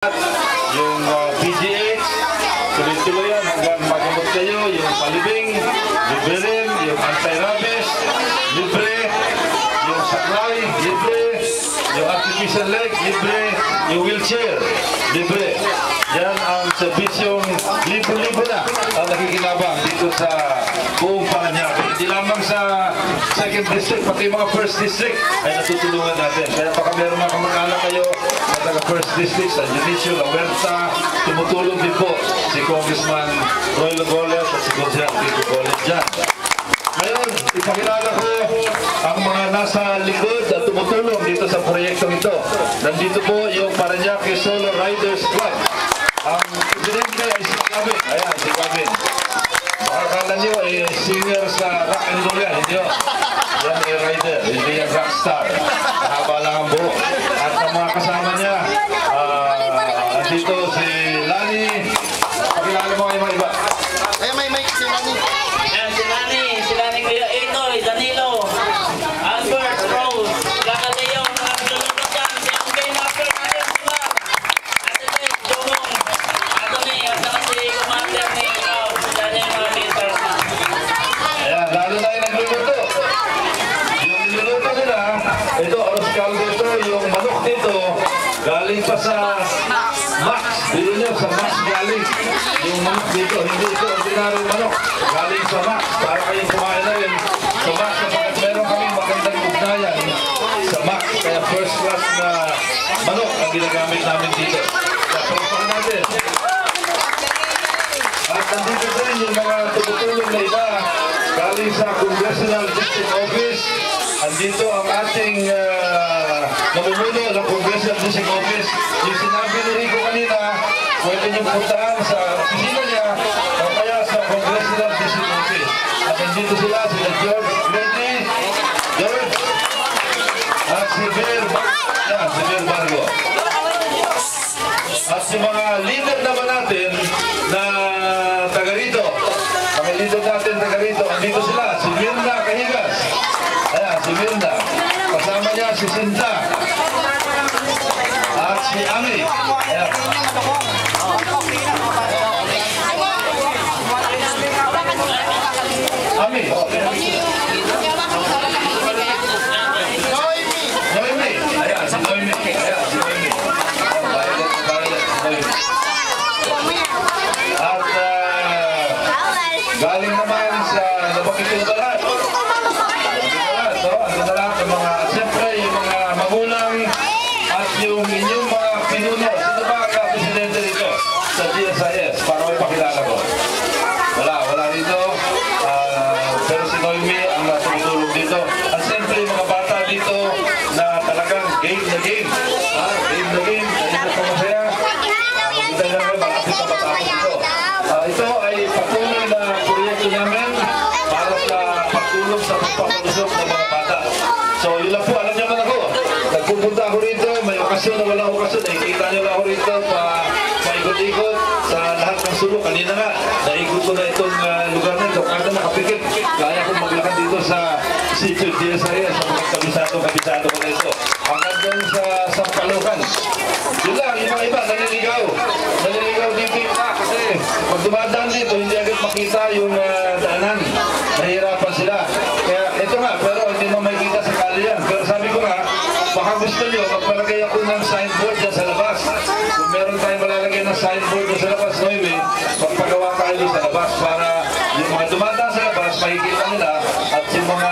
Yung PGH, tuloy-tuloy yan hanggang magamot kayo. Yung palibing, libre rin. Yung anti-rabies, libre. Yung saklay, libre. Yung artificial leg, libre. Yung wheelchair, libre. Yan ang serbisyong libo-libo na ang nakikinabang dito sa buong Paranaque. Hindi lamang sa 2nd District, pati mga 1st District ay natutulungan natin. Kaya baka meron mga kamag-anak kayo na taga 1st District sa Judicial, La Huerta, tumutulong din po si Congressman Roy Lagoles at si Congressman Kiko Goles dyan. Ngayon, ipakilala ko ang mga nasa likod at tumutulong dito sa proyektong ito. Nandito po yung Paranaque Solo Riders Club. Ang presidente ay si Gavin. Ayan, si Gavin. Makakala nyo, singer sa rock and roll yan, hindi o? Yan ay rider, hindi yan rockstar. Mahaba lang ang buhok. At ang mga kasama niya, dito si Lani. Pakilala mo kayo mga iba. Ayan, may si Lani. Ayan, si Lani Kuya Itoy, Danilo, Albert, Rose, Gagaleo, mga tulungan dyan, si ang game master natin, diba? Ate Ted, Jomong, Adoni, at saka si Commander ni Ikaw, dyan yung mga meter. Ayan, lalo na yung nagluluto. Yung niluluto nila, ito, Oros Caldo ito, yung manok dito, galing pa sa Max. Dito nyo, sa Max galing. Yung manok dito, hindi ito ordinary manok. Galing sa Max, para kayong kumain na rin sa Max. Kapag meron kaming magandang ugnayan sa Max, kaya first class na manok ang ginagamit namin dito. Kaya pagpakan natin. At nandito din yung mga tumutulong na iba galing sa Congressional District Office. Andito ang ating namumuno ng Congressional District Office. Yung sinabi ni Rico kanina, pwede niyong puntaan sa opisina niya o kaya sa Congressional District Office. At nandito sila George Reddy, George, at si Bear Bargo. At yung mga leader naman natin na taga rito, mga leader natin taga rito, andito sila, si Mirna Cahigas. Ayan, si Mirna. Kasama niya si Sinta. At si Ami. Ayan. Ami, okay. Noemi. Ayan, si Noemi. Ayan, si Noemi. At galing naman sa Nabakitong Balat. Ang lahat ng mga, siyempre, yung mga magulang at yung inyong mga pinuno. Sino ba ang presidente dito sa GSIS? Para may pakilala ko. Wala dito. Pero si Noemi ang tumutulong dito. At siyempre, yung mga bata dito na talagang game na game. Game na game. Kanina pa masaya. Kita nyo naman, malapit na matapos ito. Ito ay patuloy na proyekto namin para sa pagtulong sa pagpapalusok ng mga bata. So yun lang po, alam niyo man ako. Nagpupunta ako rito, may okasyon na walang okasyon. Nakikita niyo lang ako rito, paikot-ikot sa lahat ng sulok. Kanina nga, naikot ko na itong lugar na ito. Kada nakapikit, kaya kong maglakad dito sa sitio GSIS, sa mga kabisado ko na ito. Hanggang doon sa Sampalukan. Yun lang, yung mga iba, naliligaw. Naliligaw dito yung kasi pag dumadaan dito, hindi agad makita yung daanan. Nahihirapan sila. Kaya ito nga, pero hindi mo makikita sa kali yan. Pero sabi ko nga, baka gusto nyo, magpalagay ako ng signboard dyan sa labas. Kung meron tayong malalagay ng signboard dyan sa labas, Noemi, magpagawa tayo sa labas para yung mga dumadaan sa labas, makikita nila at yung mga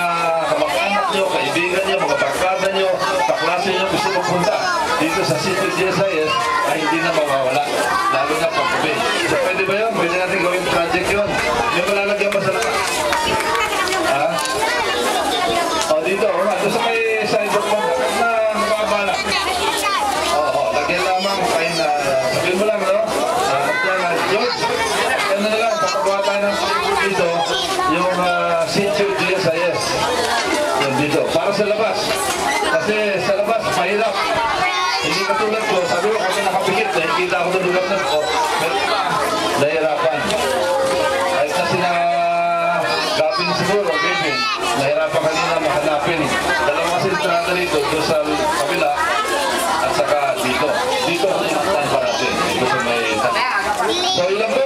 kamag-anak nyo, kaibigan nyo, mga barkada nyo, kaklase nyo gusto magpunta dito sa City GSIS ay hindi na mawawala. Lalo na pagkabi. So pwede ba yun? Pwede natin gawin project yun. Yung malalagyan ba sa labas? Dito, doon sa may signboard mo, na mababala. Lagyan lamang, sabihin mo lang, no? George, yan na lang, papagawa tayo ng signboard dito, yung Sitio GSIS. Yan dito, para sa labas. Kasi sa labas, mahirap. Hindi katulad ko, sabi ko, kasi nakapikit, nakikita ako sa lugar na ito, meron pa, nahirapan. Kahit na sina Gavin siguro, Gavin, nahirapan kanina mahanapin. Dalawa kasi entrada rito, doon sa kabila, at saka dito. Dito ang inaktan para natin. So ilan